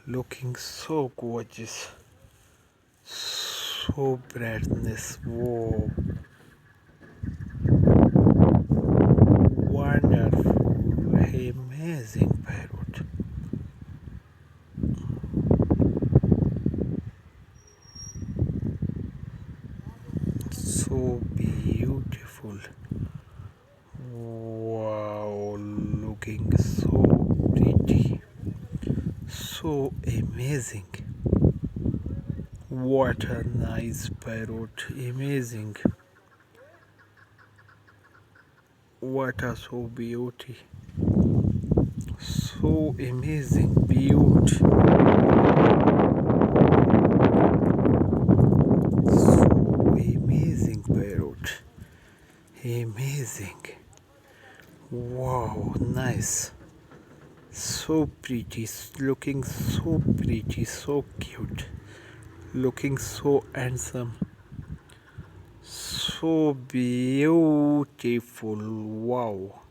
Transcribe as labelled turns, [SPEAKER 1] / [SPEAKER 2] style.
[SPEAKER 1] looking so gorgeous, so brightness. Whoa, wonderful, amazing parrot. So beautiful. Wow, looking so pretty, so amazing. What a nice parrot, amazing. What a so beauty, so amazing, beauty. So amazing parrot, amazing. Wow, nice. So pretty, looking so pretty, so cute, looking so handsome, so beautiful. Wow.